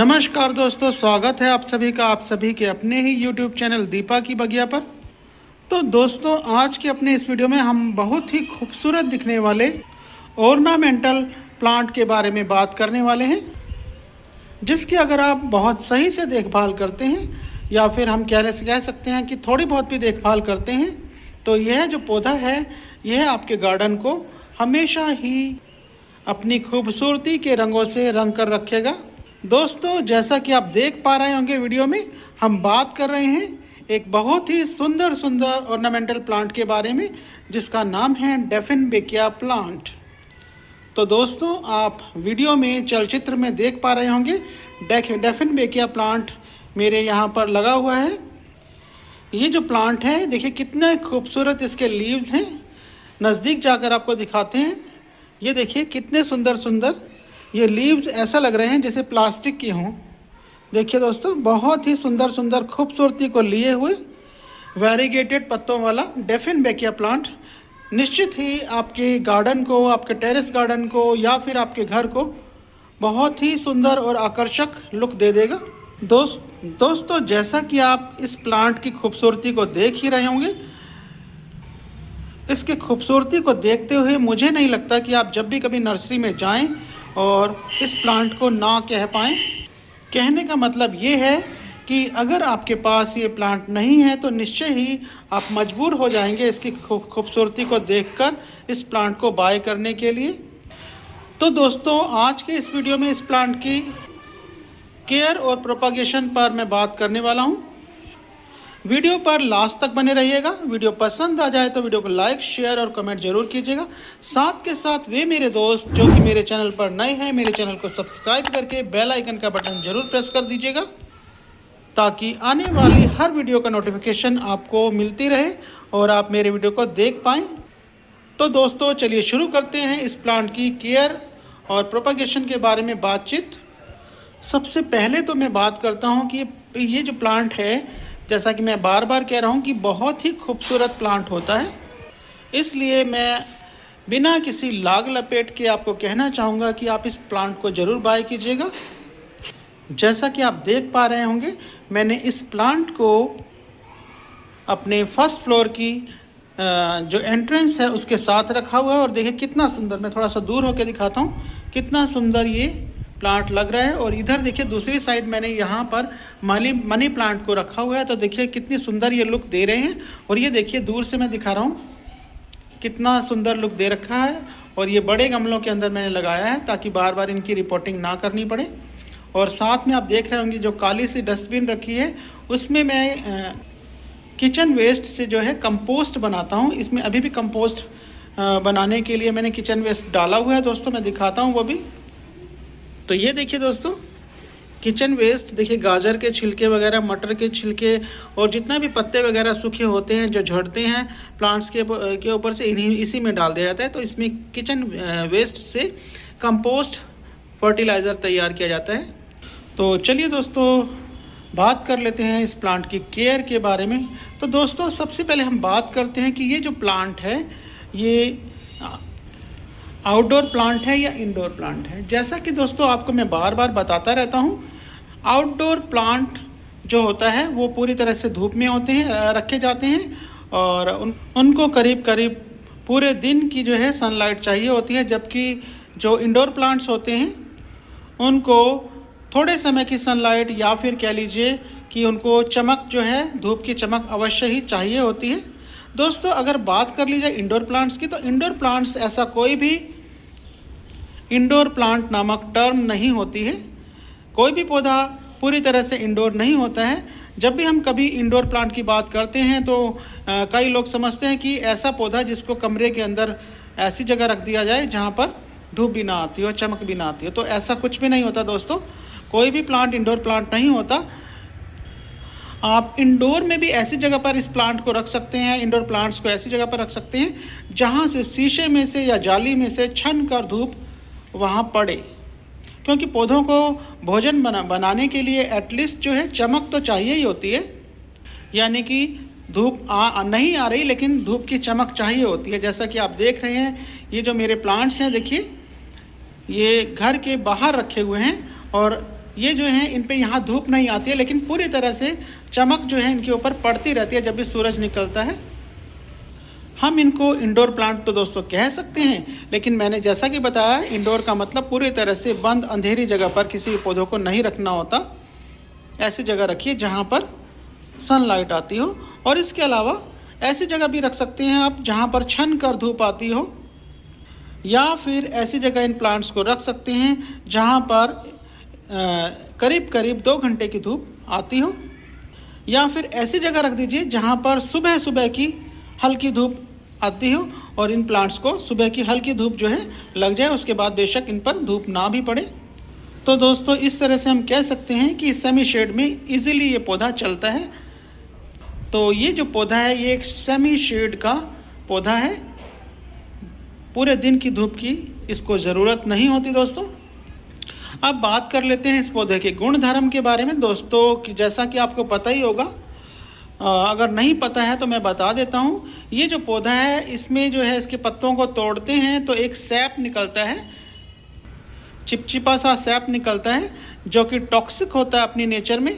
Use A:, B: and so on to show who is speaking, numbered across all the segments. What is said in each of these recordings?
A: नमस्कार दोस्तों, स्वागत है आप सभी का आप सभी के अपने ही YouTube चैनल दीपा की बगिया पर। तो दोस्तों, आज के अपने इस वीडियो में हम बहुत ही खूबसूरत दिखने वाले ऑर्नामेंटल प्लांट के बारे में बात करने वाले हैं, जिसकी अगर आप बहुत सही से देखभाल करते हैं या फिर हम कह सकते हैं कि थोड़ी बहुत भी देखभाल करते हैं, तो यह जो पौधा है यह आपके गार्डन को हमेशा ही अपनी खूबसूरती के रंगों से रंग कर रखेगा। दोस्तों, जैसा कि आप देख पा रहे होंगे वीडियो में, हम बात कर रहे हैं एक बहुत ही सुंदर ऑर्नामेंटल प्लांट के बारे में, जिसका नाम है डेफिनबेकिया प्लांट। तो दोस्तों, आप वीडियो में चलचित्र में देख पा रहे होंगे डेफिनबेकिया प्लांट मेरे यहाँ पर लगा हुआ है। ये जो प्लांट है, देखिए कितने खूबसूरत इसके लीव्स हैं। नज़दीक जाकर आपको दिखाते हैं। ये देखिए कितने सुंदर ये लीव्स ऐसा लग रहे हैं जैसे प्लास्टिक की हों। देखिए दोस्तों, बहुत ही सुंदर खूबसूरती को लिए हुए वैरीगेटेड पत्तों वाला डेफिनबेकिया प्लांट निश्चित ही आपके गार्डन को, आपके टेरेस गार्डन को या फिर आपके घर को बहुत ही सुंदर और आकर्षक लुक दे देगा। दोस्तों, जैसा कि आप इस प्लांट की खूबसूरती को देख ही रहे होंगे, इसकी खूबसूरती को देखते हुए मुझे नहीं लगता कि आप जब भी कभी नर्सरी में जाएं और इस प्लांट को ना कह पाएँ। कहने का मतलब ये है कि अगर आपके पास ये प्लांट नहीं है तो निश्चय ही आप मजबूर हो जाएंगे इसकी खूबसूरती को देखकर इस प्लांट को बाय करने के लिए। तो दोस्तों, आज के इस वीडियो में इस प्लांट की केयर और प्रोपागेशन पर मैं बात करने वाला हूँ। वीडियो पर लास्ट तक बने रहिएगा। वीडियो पसंद आ जाए तो वीडियो को लाइक, शेयर और कमेंट जरूर कीजिएगा। साथ के साथ वे मेरे दोस्त जो कि मेरे चैनल पर नए हैं, मेरे चैनल को सब्सक्राइब करके बेल आइकन का बटन जरूर प्रेस कर दीजिएगा, ताकि आने वाली हर वीडियो का नोटिफिकेशन आपको मिलती रहे और आप मेरे वीडियो को देख पाएँ। तो दोस्तों, चलिए शुरू करते हैं इस प्लांट की केयर और प्रोपागेशन के बारे में बातचीत। सबसे पहले तो मैं बात करता हूँ कि ये जो प्लांट है, जैसा कि मैं बार बार कह रहा हूँ कि बहुत ही खूबसूरत प्लांट होता है। इसलिए मैं बिना किसी लाग लपेट के आपको कहना चाहूँगा कि आप इस प्लांट को ज़रूर बाय कीजिएगा। जैसा कि आप देख पा रहे होंगे, मैंने इस प्लांट को अपने फर्स्ट फ्लोर की जो एंट्रेंस है उसके साथ रखा हुआ है। और देखिए कितना सुंदर, मैं थोड़ा सा दूर होकर दिखाता हूँ, कितना सुंदर ये प्लांट लग रहा है। और इधर देखिए दूसरी साइड मैंने यहाँ पर मनी प्लांट को रखा हुआ है। तो देखिए कितनी सुंदर ये लुक दे रहे हैं। और ये देखिए दूर से मैं दिखा रहा हूँ, कितना सुंदर लुक दे रखा है। और ये बड़े गमलों के अंदर मैंने लगाया है ताकि बार बार इनकी रिपोर्टिंग ना करनी पड़े। और साथ में आप देख रहे होंगे जो काली सी डस्टबिन रखी है, उसमें मैं किचन वेस्ट से जो है कंपोस्ट बनाता हूँ। इसमें अभी भी कंपोस्ट बनाने के लिए मैंने किचन वेस्ट डाला हुआ है। दोस्तों, मैं दिखाता हूँ वो भी। तो ये देखिए दोस्तों, किचन वेस्ट देखिए, गाजर के छिलके वगैरह, मटर के छिलके और जितना भी पत्ते वगैरह सूखे होते हैं जो झड़ते हैं प्लांट्स के ऊपर से, इसी में डाल दिया जाता है। तो इसमें किचन वेस्ट से कंपोस्ट फर्टिलाइज़र तैयार किया जाता है। तो चलिए दोस्तों, बात कर लेते हैं इस प्लांट की केयर के बारे में। तो दोस्तों, सबसे पहले हम बात करते हैं कि ये जो प्लांट है ये आउटडोर प्लांट है या इंडोर प्लांट है। जैसा कि दोस्तों आपको मैं बार बार बताता रहता हूँ, आउटडोर प्लांट जो होता है वो पूरी तरह से धूप में होते हैं, रखे जाते हैं और उनको करीब पूरे दिन की जो है सनलाइट चाहिए होती है। जबकि जो इंडोर प्लांट्स होते हैं उनको थोड़े समय की सनलाइट या फिर कह लीजिए कि उनको चमक जो है, धूप की चमक अवश्य ही चाहिए होती है। दोस्तों, अगर बात कर ली जाए इंडोर प्लांट्स की, तो इंडोर प्लांट्स ऐसा कोई भी इंडोर प्लांट नामक टर्म नहीं होती है। कोई भी पौधा पूरी तरह से इंडोर नहीं होता है। जब भी हम कभी इंडोर प्लांट की बात करते हैं तो कई लोग समझते हैं कि ऐसा पौधा जिसको कमरे के अंदर ऐसी जगह रख दिया जाए जहाँ पर धूप भी ना आती हो, चमक भी ना आती हो। तो ऐसा कुछ भी नहीं होता दोस्तों, कोई भी प्लांट इंडोर प्लांट नहीं होता। आप इंडोर में भी ऐसी जगह पर इस प्लांट को रख सकते हैं, इंडोर प्लांट्स को ऐसी जगह पर रख सकते हैं जहां से शीशे में से या जाली में से छन कर धूप वहां पड़े। क्योंकि पौधों को भोजन बनाने के लिए एटलीस्ट जो है चमक तो चाहिए ही होती है। यानी कि धूप नहीं आ रही लेकिन धूप की चमक चाहिए होती है। जैसा कि आप देख रहे हैं, ये जो मेरे प्लांट्स हैं देखिए, ये घर के बाहर रखे हुए हैं और ये जो है इन पे यहाँ धूप नहीं आती है, लेकिन पूरी तरह से चमक जो है इनके ऊपर पड़ती रहती है जब भी सूरज निकलता है। हम इनको इंडोर प्लांट तो दोस्तों कह सकते हैं, लेकिन मैंने जैसा कि बताया इंडोर का मतलब पूरी तरह से बंद अंधेरी जगह पर किसी पौधों को नहीं रखना होता। ऐसी जगह रखिए जहाँ पर सनलाइट आती हो, और इसके अलावा ऐसी जगह भी रख सकते हैं आप जहाँ पर छन कर धूप आती हो, या फिर ऐसी जगह इन प्लांट्स को रख सकते हैं जहाँ पर करीब करीब 2 घंटे की धूप आती हो, या फिर ऐसी जगह रख दीजिए जहाँ पर सुबह सुबह की हल्की धूप आती हो और इन प्लांट्स को सुबह की हल्की धूप जो है लग जाए, उसके बाद बेशक इन पर धूप ना भी पड़े। तो दोस्तों इस तरह से हम कह सकते हैं कि सेमी शेड में इजीली ये पौधा चलता है। तो ये जो पौधा है ये एक सेमी शेड का पौधा है, पूरे दिन की धूप की इसको ज़रूरत नहीं होती दोस्तों। अब बात कर लेते हैं इस पौधे के गुण धर्म के बारे में दोस्तों, कि जैसा कि आपको पता ही होगा, अगर नहीं पता है तो मैं बता देता हूँ। ये जो पौधा है इसमें जो है इसके पत्तों को तोड़ते हैं तो एक सैप निकलता है, चिपचिपा सा सैप निकलता है जो कि टॉक्सिक होता है अपनी नेचर में,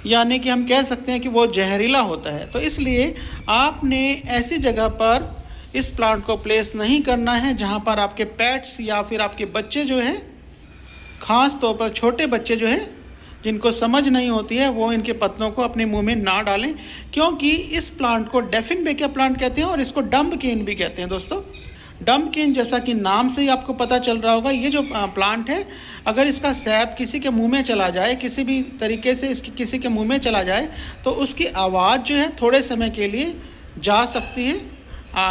A: यानी कि हम कह सकते हैं कि वो जहरीला होता है। तो इसलिए आपने ऐसी जगह पर इस प्लांट को प्लेस नहीं करना है जहाँ पर आपके पेट्स या फिर आपके बच्चे जो हैं, ख़ास तौर पर छोटे बच्चे जो हैं जिनको समझ नहीं होती है, वो इनके पत्तों को अपने मुंह में ना डालें, क्योंकि इस प्लांट को डेफिनबेकिया प्लांट कहते हैं और इसको डम्ब केन भी कहते हैं दोस्तों। डम्ब केन जैसा कि नाम से ही आपको पता चल रहा होगा, ये जो प्लांट है अगर इसका सैप किसी के मुंह में चला जाए, किसी भी तरीके से इसकी किसी के मुंह में चला जाए, तो उसकी आवाज़ जो है थोड़े समय के लिए जा सकती है,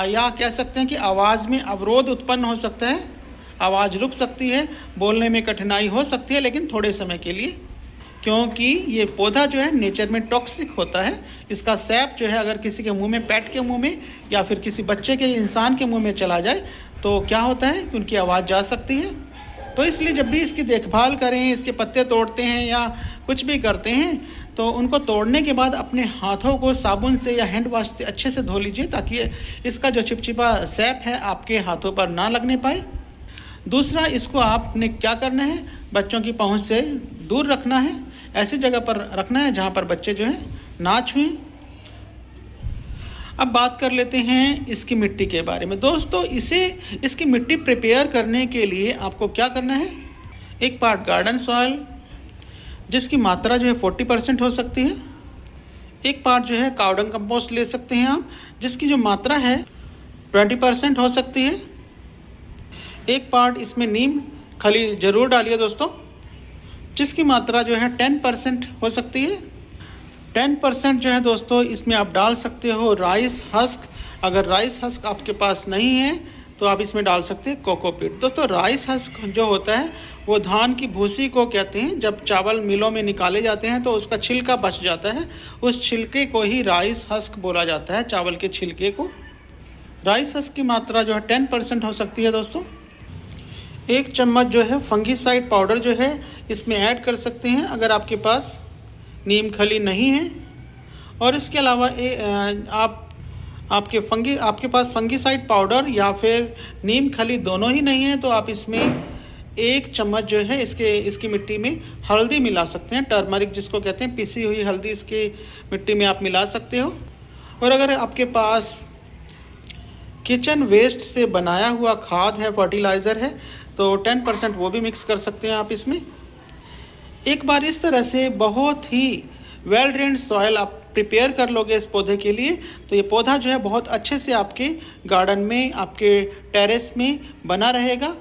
A: या कह सकते हैं कि आवाज़ में अवरोध उत्पन्न हो सकता है, आवाज़ रुक सकती है, बोलने में कठिनाई हो सकती है, लेकिन थोड़े समय के लिए, क्योंकि ये पौधा जो है नेचर में टॉक्सिक होता है। इसका सैप जो है अगर किसी के मुंह में, पेट के मुंह में या फिर किसी बच्चे के, इंसान के मुंह में चला जाए तो क्या होता है कि उनकी आवाज़ जा सकती है। तो इसलिए जब भी इसकी देखभाल करें, इसके पत्ते तोड़ते हैं या कुछ भी करते हैं, तो उनको तोड़ने के बाद अपने हाथों को साबुन से या हैंड वॉश से अच्छे से धो लीजिए, ताकि इसका जो चिपचिपा सैप है आपके हाथों पर ना लगने पाए। दूसरा, इसको आपने क्या करना है, बच्चों की पहुंच से दूर रखना है, ऐसी जगह पर रखना है जहां पर बच्चे जो हैं ना छुएं। अब बात कर लेते हैं इसकी मिट्टी के बारे में दोस्तों। इसकी मिट्टी प्रिपेयर करने के लिए आपको क्या करना है, 1 पार्ट गार्डन सॉइल जिसकी मात्रा जो है 40% हो सकती है, 1 पार्ट जो है काउडंग कंपोस्ट ले सकते हैं आप जिसकी जो मात्रा है 20% हो सकती है, 1 पार्ट इसमें नीम खली ज़रूर डालिए दोस्तों जिसकी मात्रा जो है 10% हो सकती है। 10% जो है दोस्तों इसमें आप डाल सकते हो राइस हस्क। अगर राइस हस्क आपके पास नहीं है तो आप इसमें डाल सकते हैं कोकोपीट। दोस्तों राइस हस्क जो होता है वो धान की भूसी को कहते हैं। जब चावल मिलों में निकाले जाते हैं तो उसका छिलका बच जाता है, उस छिलके को ही राइस हस्क बोला जाता है, चावल के छिलके को। राइस हस्क की मात्रा जो है 10% हो सकती है दोस्तों। 1 चम्मच जो है फंगीसाइड पाउडर जो है इसमें ऐड कर सकते हैं अगर आपके पास नीम खली नहीं है। और इसके अलावा आपके पास फंगीसाइड पाउडर या फिर नीम खली दोनों ही नहीं है तो आप इसमें 1 चम्मच जो है इसकी मिट्टी में हल्दी मिला सकते हैं, टर्मरिक जिसको कहते हैं, पिसी हुई हल्दी इसकी मिट्टी में आप मिला सकते हो। और अगर आपके पास किचन वेस्ट से बनाया हुआ खाद है, फर्टिलाइज़र है, तो 10% वो भी मिक्स कर सकते हैं आप इसमें। एक बार इस तरह से बहुत ही वेल ड्रेन्ड सॉइल आप प्रिपेयर कर लोगे इस पौधे के लिए तो ये पौधा जो है बहुत अच्छे से आपके गार्डन में, आपके टेरेस में बना रहेगा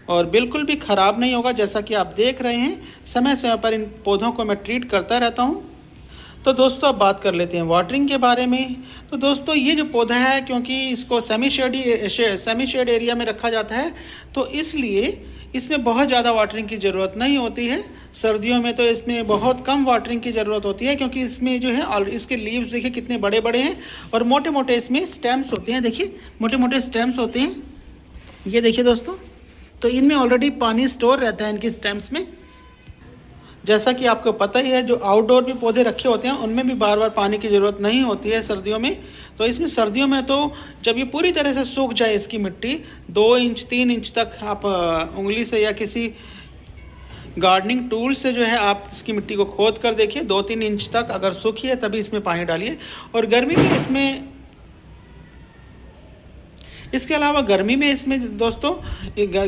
A: और बिल्कुल भी ख़राब नहीं होगा। जैसा कि आप देख रहे हैं समय समय पर इन पौधों को मैं ट्रीट करता रहता हूँ। तो दोस्तों अब बात कर लेते हैं वाटरिंग के बारे में। तो दोस्तों ये जो पौधा है क्योंकि इसको सेमी शेड एरिया में रखा जाता है तो इसलिए इसमें बहुत ज़्यादा वाटरिंग की ज़रूरत नहीं होती है। सर्दियों में तो इसमें बहुत कम वाटरिंग की ज़रूरत होती है क्योंकि इसमें जो है और इसके लीव्स देखिए कितने बड़े बड़े हैं और मोटे मोटे इसमें स्टेम्स होते हैं। देखिए मोटे मोटे स्टेम्स होते हैं, ये देखिए दोस्तों। तो इनमें ऑलरेडी पानी स्टोर रहता है इनकी स्टेम्स में। जैसा कि आपको पता ही है जो आउटडोर भी पौधे रखे होते हैं उनमें भी बार बार पानी की ज़रूरत नहीं होती है सर्दियों में। तो इसमें सर्दियों में तो जब ये पूरी तरह से सूख जाए इसकी मिट्टी 2 इंच 3 इंच तक आप उंगली से या किसी गार्डनिंग टूल से जो है आप इसकी मिट्टी को खोद कर देखिए 2-3 इंच तक, अगर सूखी है तभी इसमें पानी डालिए। और गर्मी में इसमें, इसके अलावा गर्मी में इसमें दोस्तों,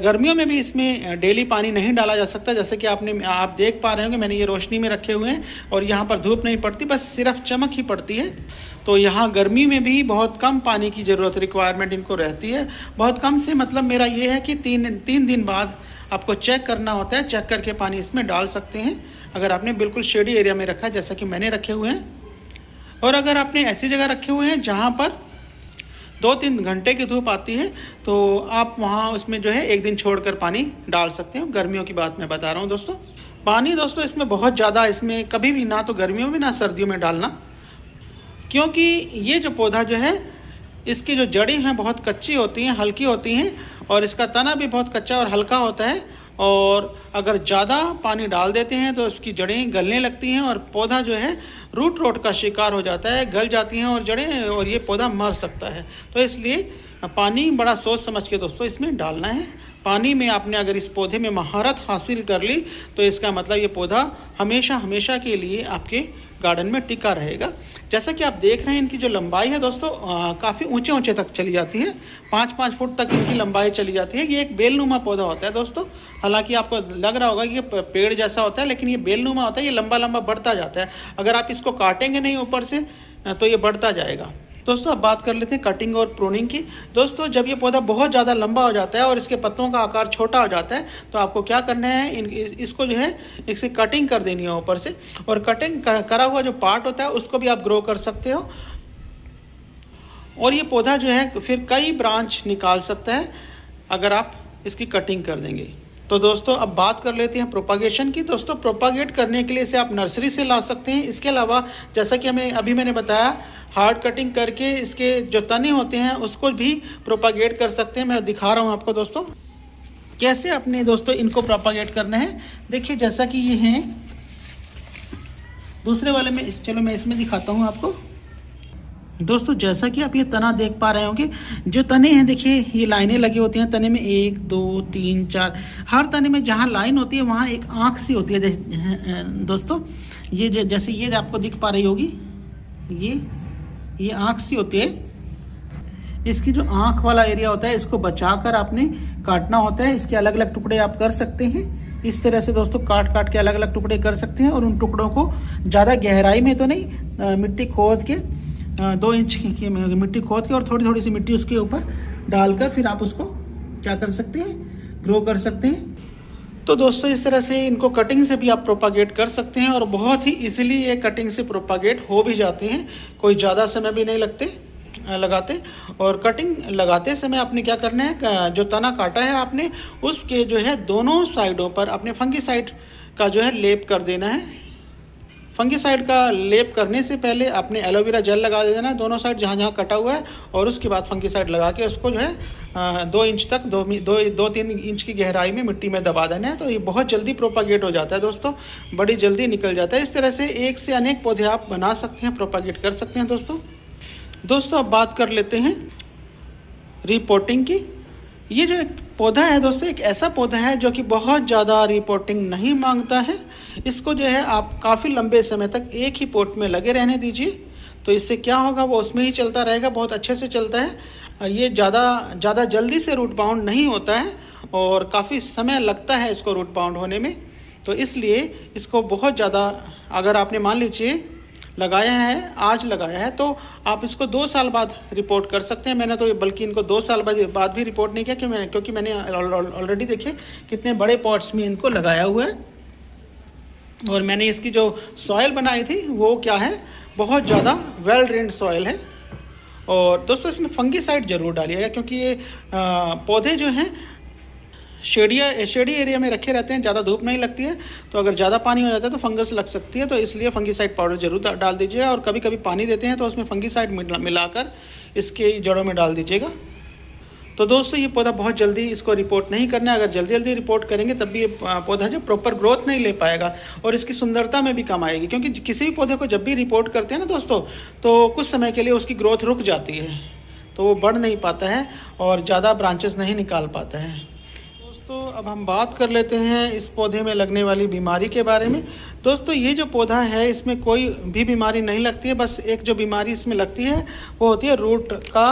A: गर्मियों में भी इसमें डेली पानी नहीं डाला जा सकता। जैसे कि आप देख पा रहे होंगे मैंने ये रोशनी में रखे हुए हैं और यहाँ पर धूप नहीं पड़ती, बस सिर्फ चमक ही पड़ती है। तो यहाँ गर्मी में भी बहुत कम पानी की ज़रूरत, रिक्वायरमेंट इनको रहती है। बहुत कम से मतलब मेरा ये है कि तीन दिन बाद आपको चेक करना होता है, चेक करके पानी इसमें डाल सकते हैं अगर आपने बिल्कुल शेडी एरिया में रखा है, जैसा कि मैंने रखे हुए हैं। और अगर आपने ऐसी जगह रखे हुए हैं जहाँ पर 2-3 घंटे की धूप आती है तो आप वहाँ उसमें जो है 1 दिन छोड़कर पानी डाल सकते हो। गर्मियों की बात मैं बता रहा हूँ दोस्तों। पानी दोस्तों इसमें बहुत ज़्यादा, इसमें कभी भी ना तो गर्मियों में ना सर्दियों में डालना, क्योंकि ये जो पौधा जो है इसकी जो जड़ें हैं बहुत कच्ची होती हैं, हल्की होती हैं, और इसका तना भी बहुत कच्चा और हल्का होता है। और अगर ज़्यादा पानी डाल देते हैं तो इसकी जड़ें गलने लगती हैं और पौधा जो है रूट रोट का शिकार हो जाता है, गल जाती हैं और जड़ें, और ये पौधा मर सकता है। तो इसलिए पानी बड़ा सोच समझ के दोस्तों इसमें डालना है। पानी में आपने अगर इस पौधे में महारत हासिल कर ली तो इसका मतलब ये पौधा हमेशा हमेशा के लिए आपके गार्डन में टिका रहेगा। जैसा कि आप देख रहे हैं इनकी जो लंबाई है दोस्तों काफ़ी ऊंचे ऊंचे तक चली जाती है, 5-5 फुट तक इनकी लंबाई चली जाती है। ये एक बेलनुमा पौधा होता है दोस्तों। हालांकि आपको लग रहा होगा कि ये पेड़ जैसा होता है, लेकिन ये बेलनुमा होता है, ये लंबा लंबा बढ़ता जाता है। अगर आप इसको काटेंगे नहीं ऊपर से तो ये बढ़ता जाएगा। दोस्तों अब बात कर लेते हैं कटिंग और प्रूनिंग की। दोस्तों जब ये पौधा बहुत ज़्यादा लंबा हो जाता है और इसके पत्तों का आकार छोटा हो जाता है तो आपको क्या करना है, इसको जो है इससे कटिंग कर देनी है ऊपर से। और कटिंग करा हुआ जो पार्ट होता है उसको भी आप ग्रो कर सकते हो, और ये पौधा जो है फिर कई ब्रांच निकाल सकता है अगर आप इसकी कटिंग कर देंगे। तो दोस्तों अब बात कर लेते हैं प्रोपागेशन की। दोस्तों प्रोपागेट करने के लिए इसे आप नर्सरी से ला सकते हैं। इसके अलावा जैसा कि मैंने बताया, हार्ड कटिंग करके इसके जो तने होते हैं उसको भी प्रोपागेट कर सकते हैं। मैं दिखा रहा हूं आपको दोस्तों कैसे अपने दोस्तों इनको प्रोपागेट करना है। देखिए जैसा कि ये हैं दूसरे वाले में, चलो मैं इसमें दिखाता हूँ आपको। दोस्तों जैसा कि आप ये तना देख पा रहे होंगे, जो तने हैं देखिए ये लाइनें लगी होती हैं तने में, 1 2 3 4, हर तने में जहाँ लाइन होती है वहाँ एक आँख सी होती है दोस्तों। ये जैसे ये आपको दिख पा रही होगी, ये आँख सी होती है। इसकी जो आँख वाला एरिया होता है इसको बचाकर आपने काटना होता है। इसके अलग अलग टुकड़े आप कर सकते हैं इस तरह से दोस्तों, काट के अलग अलग टुकड़े कर सकते हैं। और उन टुकड़ों को ज़्यादा गहराई में तो नहीं, मिट्टी खोद के 2 इंच की मिट्टी खोद के और थोड़ी थोड़ी सी मिट्टी उसके ऊपर डालकर फिर आप उसको क्या कर सकते हैं, ग्रो कर सकते हैं। तो दोस्तों इस तरह से इनको कटिंग से भी आप प्रोपागेट कर सकते हैं और बहुत ही इजीली ये कटिंग से प्रोपागेट हो भी जाते हैं, कोई ज़्यादा समय भी नहीं लगाते। और कटिंग लगाते समय आपने क्या करना है, जो तना काटा है आपने उसके जो है दोनों साइडों पर अपने फंगीसाइड का जो है लेप कर देना है। फंगीसाइड का लेप करने से पहले आपने एलोवेरा जेल लगा देना है दोनों साइड जहाँ जहाँ कटा हुआ है, और उसके बाद फंगीसाइड लगा के उसको जो है 2 इंच तक 2-3 इंच की गहराई में मिट्टी में दबा देना है। तो ये बहुत जल्दी प्रोपागेट हो जाता है दोस्तों, बड़ी जल्दी निकल जाता है। इस तरह से एक से अनेक पौधे आप बना सकते हैं, प्रोपागेट कर सकते हैं दोस्तों अब बात कर लेते हैं रिपोर्टिंग की। ये जो एक पौधा है दोस्तों, एक ऐसा पौधा है जो कि बहुत ज़्यादा रिपोर्टिंग नहीं मांगता है। इसको जो है आप काफ़ी लंबे समय तक एक ही पॉट में लगे रहने दीजिए, तो इससे क्या होगा वो उसमें ही चलता रहेगा, बहुत अच्छे से चलता है। ये ज़्यादा जल्दी से रूट बाउंड नहीं होता है और काफ़ी समय लगता है इसको रूट बाउंड होने में। तो इसलिए इसको बहुत ज़्यादा, अगर आपने मान लीजिए लगाया है, आज लगाया है, तो आप इसको 2 साल बाद रिपोर्ट कर सकते हैं। मैंने तो बल्कि इनको 2 साल बाद भी रिपोर्ट नहीं किया क्योंकि मैंने ऑलरेडी देखिए कितने बड़े पॉट्स में इनको लगाया हुआ है। और मैंने इसकी जो सॉइल बनाई थी वो क्या है, बहुत ज़्यादा वेल ड्रेन्ड सॉइल है। और दोस्तों इसमें फंगीसाइड ज़रूर डालिएगा क्योंकि ये पौधे जो हैं शेडी एरिया में रखे रहते हैं, ज़्यादा धूप नहीं लगती है, तो अगर ज़्यादा पानी हो जाता है तो फंगस लग सकती है। तो इसलिए फंगीसाइड पाउडर जरूर डाल दीजिएगा। और कभी कभी पानी देते हैं तो उसमें फंगीसाइड मिलाकर इसके जड़ों में डाल दीजिएगा। तो दोस्तों ये पौधा बहुत जल्दी इसको रिपोर्ट नहीं करना है। अगर जल्दी रिपोर्ट करेंगे तब भी ये पौधा जो प्रॉपर ग्रोथ नहीं ले पाएगा और इसकी सुंदरता में भी कम आएगी, क्योंकि किसी भी पौधे को जब भी रिपोर्ट करते हैं ना दोस्तों, तो कुछ समय के लिए उसकी ग्रोथ रुक जाती है, तो वो बढ़ नहीं पाता है और ज़्यादा ब्रांचेस नहीं निकाल पाता है। दोस्तों अब हम बात कर लेते हैं इस पौधे में लगने वाली बीमारी के बारे में। दोस्तों ये जो पौधा है इसमें कोई भी बीमारी नहीं लगती है, बस एक जो बीमारी इसमें लगती है वो होती है रूट का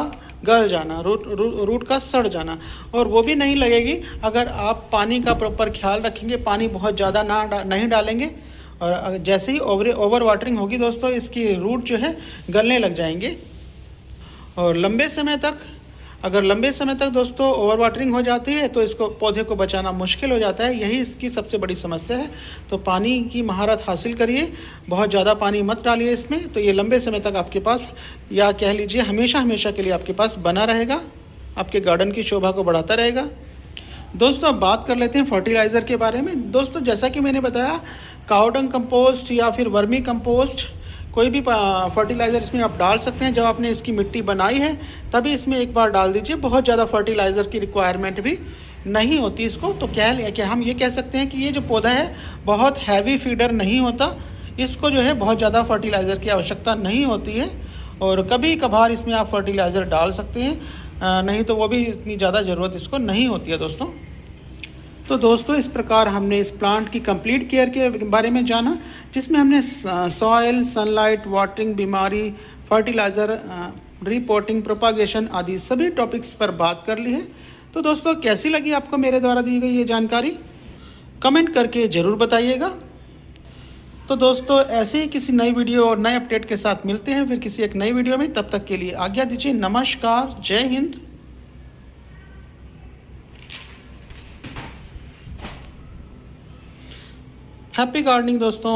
A: गल जाना, रूट का सड़ जाना। और वो भी नहीं लगेगी अगर आप पानी का प्रॉपर ख्याल रखेंगे, पानी बहुत ज़्यादा नहीं डालेंगे। और जैसे ही ओवर वाटरिंग होगी दोस्तों इसकी रूट जो है गलने लग जाएंगे। और लंबे समय तक दोस्तों ओवर वाटरिंग हो जाती है तो इसको पौधे को बचाना मुश्किल हो जाता है। यही इसकी सबसे बड़ी समस्या है। तो पानी की महारत हासिल करिए, बहुत ज़्यादा पानी मत डालिए इसमें, तो ये लंबे समय तक आपके पास, या कह लीजिए हमेशा के लिए आपके पास बना रहेगा, आपके गार्डन की शोभा को बढ़ाता रहेगा। दोस्तों अब बात कर लेते हैं फर्टिलाइज़र के बारे में। दोस्तों जैसा कि मैंने बताया, काउडंग कंपोस्ट या फिर वर्मी कंपोस्ट, कोई भी फर्टिलाइज़र इसमें आप डाल सकते हैं। जब आपने इसकी मिट्टी बनाई है तभी इसमें एक बार डाल दीजिए, बहुत ज़्यादा फर्टिलाइज़र की रिक्वायरमेंट भी नहीं होती इसको। तो क्या हम ये कह सकते हैं कि ये जो पौधा है बहुत हैवी फीडर नहीं होता, इसको जो है बहुत ज़्यादा फर्टिलाइज़र की आवश्यकता नहीं होती है। और कभी कभार इसमें आप फर्टिलाइज़र डाल सकते हैं, नहीं तो वो भी इतनी ज़्यादा ज़रूरत इसको नहीं होती है दोस्तों। तो दोस्तों इस प्रकार हमने इस प्लांट की कंप्लीट केयर के बारे में जाना, जिसमें हमने सॉइल, सनलाइट, वाटरिंग, बीमारी, फर्टिलाइज़र, रिपोर्टिंग, प्रोपागेशन आदि सभी टॉपिक्स पर बात कर ली है। तो दोस्तों कैसी लगी आपको मेरे द्वारा दी गई ये जानकारी, कमेंट करके ज़रूर बताइएगा। तो दोस्तों ऐसे ही किसी नई वीडियो और नए अपडेट के साथ मिलते हैं फिर किसी एक नई वीडियो में। तब तक के लिए आज्ञा दीजिए। नमस्कार, जय हिंद। हैप्पी गार्डनिंग दोस्तों।